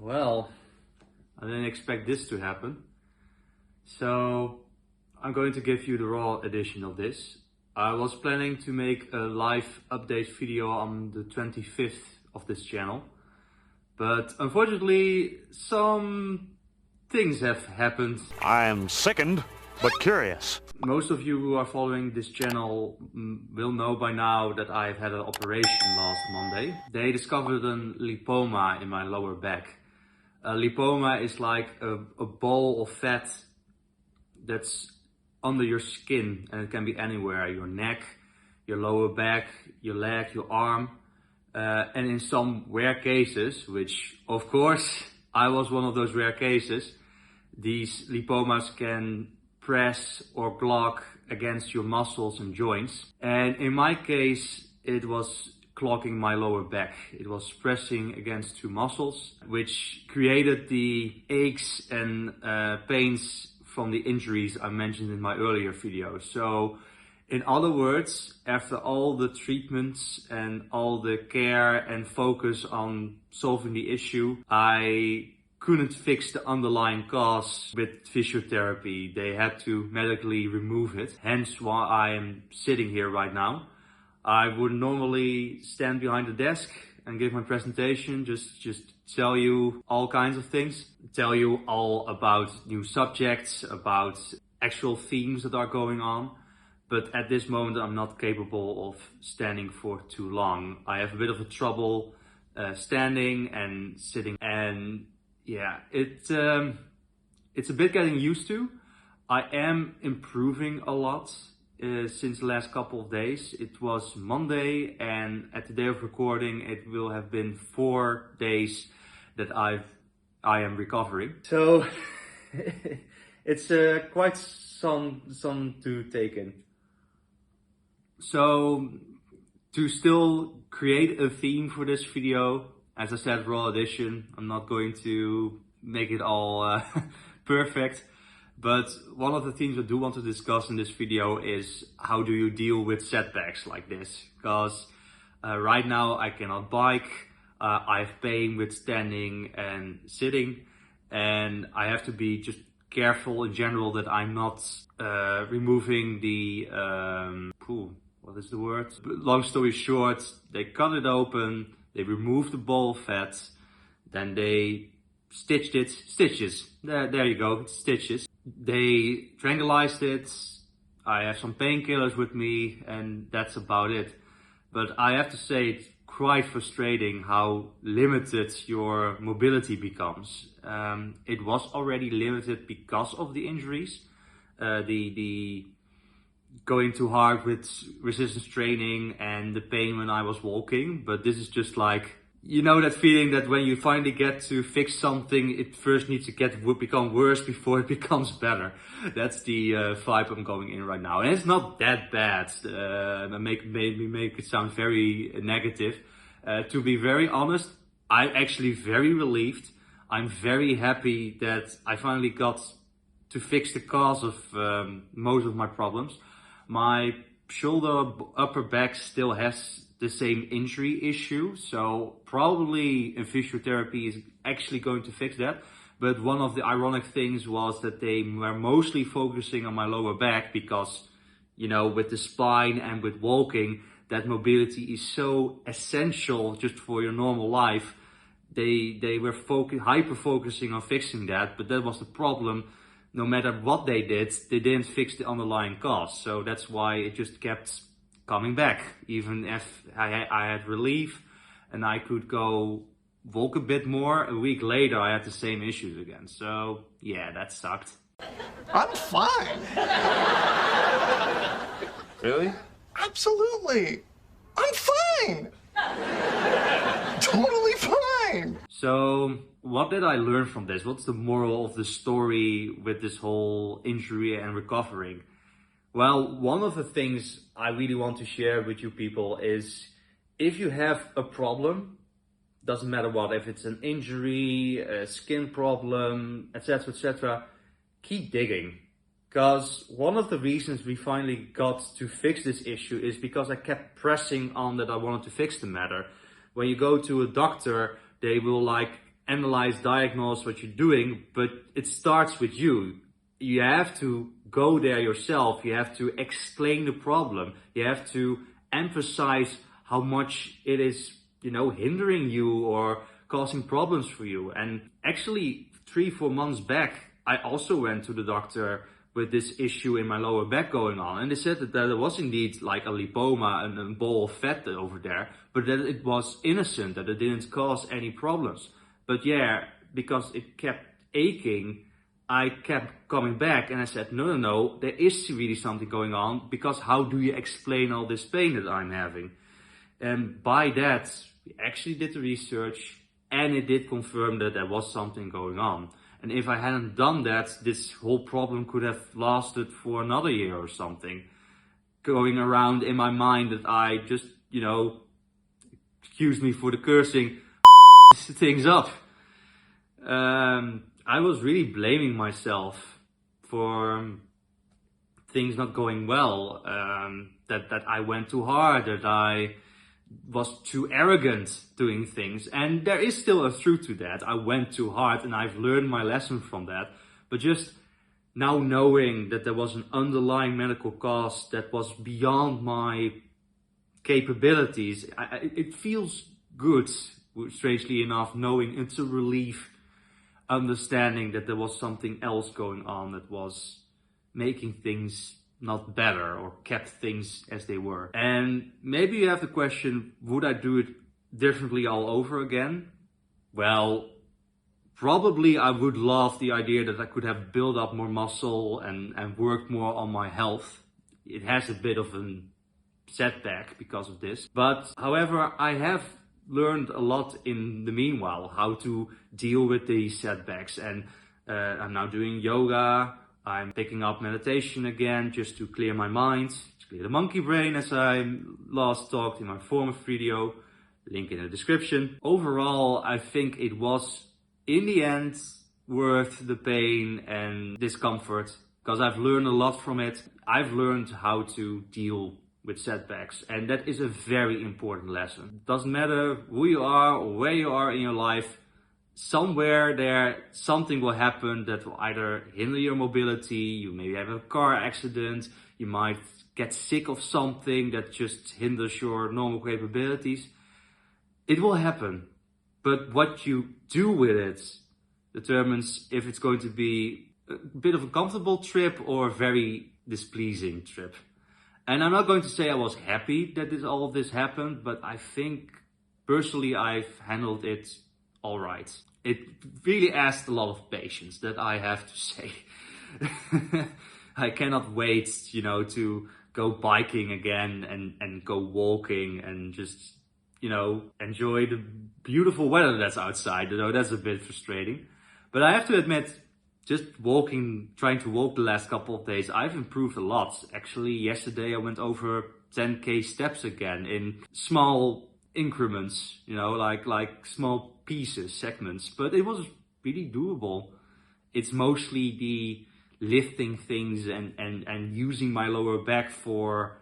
Well, I didn't expect this to happen. So I'm going to give you the raw edition of this. I was planning to make a live update video on the 25th of this channel, but unfortunately some things have happened. I am sickened, but curious. Most of you who are following this channel will know by now that I've had an operation last Monday. They discovered a lipoma in my lower back. A lipoma is like a ball of fat that's under your skin, and it can be anywhere: your neck, your lower back, your leg, your arm. And in some rare cases, which of course I was one of those rare cases, these lipomas can press or clog against your muscles and joints. And in my case, it was clogging my lower back. It was pressing against two muscles, which created the aches and pains from the injuries I mentioned in my earlier video. So in other words, after all the treatments and all the care and focus on solving the issue, I couldn't fix the underlying cause with physiotherapy. They had to medically remove it. Hence why I am sitting here right now. I would normally stand behind the desk and give my presentation, just tell you all kinds of things, tell you all about new subjects, about actual themes that are going on. But at this moment, I'm not capable of standing for too long. I have a bit of a trouble standing and sitting, and yeah, it's a bit getting used to. I am improving a lot since the last couple of days. It was Monday, and at the day of recording, it will have been 4 days that I am recovering. So it's quite some to take in. So to still create a theme for this video, as I said, raw edition. I'm not going to make it all perfect, but one of the themes I do want to discuss in this video is how do you deal with setbacks like this? Because right now I cannot bike, I have pain with standing and sitting, and I have to be just careful in general that I'm not removing the, what is the word? Long story short, they cut it open, they removed the ball of fat, then they stitched it, stitches, there you go, it's stitches. They tranquilized it, I have some painkillers with me, and that's about it. But I have to say, it's quite frustrating how limited your mobility becomes. It was already limited because of the injuries, the going too hard with resistance training and the pain when I was walking. But this is just like, you know, that feeling that when you finally get to fix something, it first needs to become worse before it becomes better. That's the vibe I'm going in right now. And it's not that bad. Made me make it sound very negative. To be very honest, I'm actually very relieved. I'm very happy that I finally got to fix the cause of most of my problems. My shoulder, upper back still has the same injury issue, so probably physiotherapy is actually going to fix that. But one of the ironic things was that they were mostly focusing on my lower back because, you know, with the spine and with walking, that mobility is so essential just for your normal life. They were hyper focusing on fixing that, but that was the problem. No matter what they didn't fix the underlying cause. So that's why it just kept coming back. Even if I had relief and I could go walk a bit more, a week later I had the same issues again. So yeah, that sucked. I'm fine. Really? Absolutely. I'm fine. Totally fine. So what did I learn from this? What's the moral of the story with this whole injury and recovering? Well, one of the things I really want to share with you people is if you have a problem, doesn't matter what, if it's an injury, a skin problem, etc., keep digging. Because one of the reasons we finally got to fix this issue is because I kept pressing on that I wanted to fix the matter. When you go to a doctor, they will like analyze, diagnose what you're doing, but it starts with you. You have to go there yourself. You have to explain the problem. You have to emphasize how much it is, hindering you or causing problems for you. And actually 3-4 months back, I also went to the doctor with this issue in my lower back going on, and they said that there was indeed like a lipoma and a ball of fat over there, but that it was innocent, that it didn't cause any problems. But yeah, because it kept aching, I kept coming back, and I said, no, there is really something going on, because how do you explain all this pain that I'm having? And by that, we actually did the research, and it did confirm that there was something going on. And if I hadn't done that, this whole problem could have lasted for another year or something, going around in my mind that I just, excuse me for the cursing, things up. I was really blaming myself for things not going well, that I went too hard, that I was too arrogant doing things. And there is still a truth to that. I went too hard, and I've learned my lesson from that. But just now knowing that there was an underlying medical cause that was beyond my capabilities, it feels good, strangely enough, knowing it's a relief, understanding that there was something else going on that was making things not better or kept things as they were. And maybe you have the question, would I do it differently all over again? Well, probably I would love the idea that I could have built up more muscle and worked more on my health. It has a bit of a setback because of this. But however, I have learned a lot in the meanwhile, how to deal with these setbacks. And I'm now doing yoga. I'm picking up meditation again, just to clear my mind, to clear the monkey brain, as I last talked in my former video, link in the description. Overall, I think it was, in the end, worth the pain and discomfort, because I've learned a lot from it. I've learned how to deal with setbacks, and that is a very important lesson. It doesn't matter who you are or where you are in your life, somewhere there something will happen that will either hinder your mobility, you maybe have a car accident, you might get sick of something that just hinders your normal capabilities. It will happen, but what you do with it determines if it's going to be a bit of a comfortable trip or a very displeasing trip. And I'm not going to say I was happy that all of this happened, but I think personally I've handled it all right. It really asked a lot of patience, that I have to say. I cannot wait, to go biking again and go walking and just, enjoy the beautiful weather that's outside. That's a bit frustrating. But I have to admit, just trying to walk the last couple of days, I've improved a lot. Actually, yesterday I went over 10k steps again in small increments, like small pieces, segments, but it was really doable. It's mostly the lifting things and using my lower back for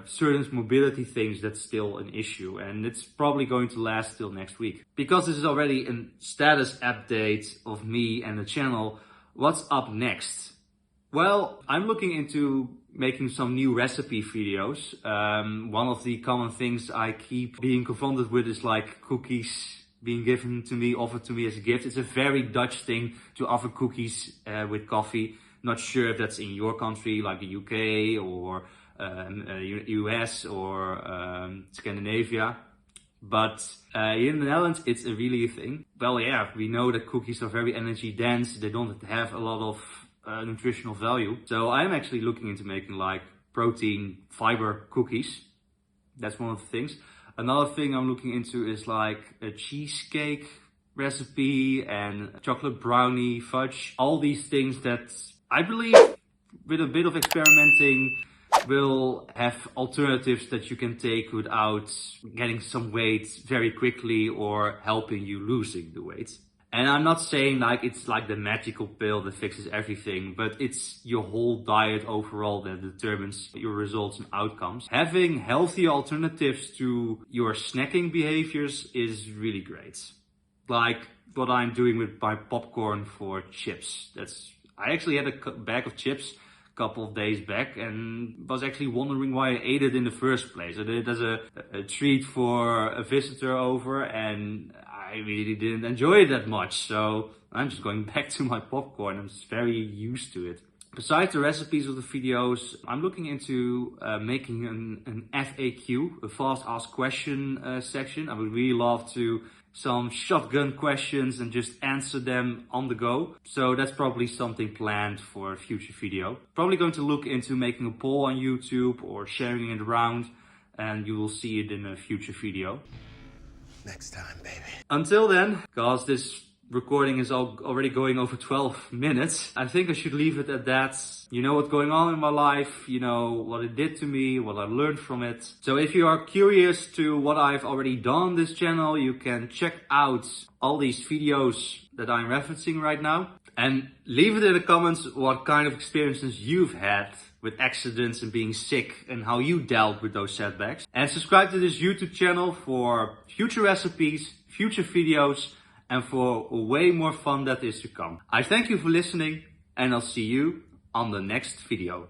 certain mobility things that's still an issue, and it's probably going to last till next week. Because this is already a status update of me and the channel, what's up next? Well, I'm looking into making some new recipe videos. One of the common things I keep being confronted with is like cookies being offered to me as a gift. It's a very Dutch thing to offer cookies with coffee. Not sure if that's in your country, like the UK or US or Scandinavia. But here in the Netherlands, it's really a thing. Well, yeah, we know that cookies are very energy dense. They don't have a lot of nutritional value. So I'm actually looking into making like protein fiber cookies. That's one of the things. Another thing I'm looking into is like a cheesecake recipe and chocolate brownie fudge. All these things that I believe with a bit of experimenting will have alternatives that you can take without getting some weight very quickly or helping you losing the weight. And I'm not saying like it's like the magical pill that fixes everything, but it's your whole diet overall that determines your results and outcomes. Having healthy alternatives to your snacking behaviors is really great. like what I'm doing with my popcorn for chips. I actually had a bag of chips a couple of days back and was actually wondering why I ate it in the first place. I did it as a treat for a visitor over, and I really didn't enjoy it that much. So I'm just going back to my popcorn. I'm just very used to it. Besides the recipes of the videos, I'm looking into making an FAQ, a fast ask question section. I would really love to some shotgun questions and just answer them on the go. So that's probably something planned for a future video. Probably going to look into making a poll on YouTube or sharing it around, and you will see it in a future video. Next time, baby. Until then, because this recording is already going over 12 minutes, I think I should leave it at that. You know what's going on in my life, you know what it did to me, what I learned from it. So if you are curious to what I've already done on this channel, you can check out all these videos that I'm referencing right now. And leave it in the comments what kind of experiences you've had with accidents and being sick and how you dealt with those setbacks. And subscribe to this YouTube channel for future recipes, future videos, and for way more fun that is to come. I thank you for listening, and I'll see you on the next video.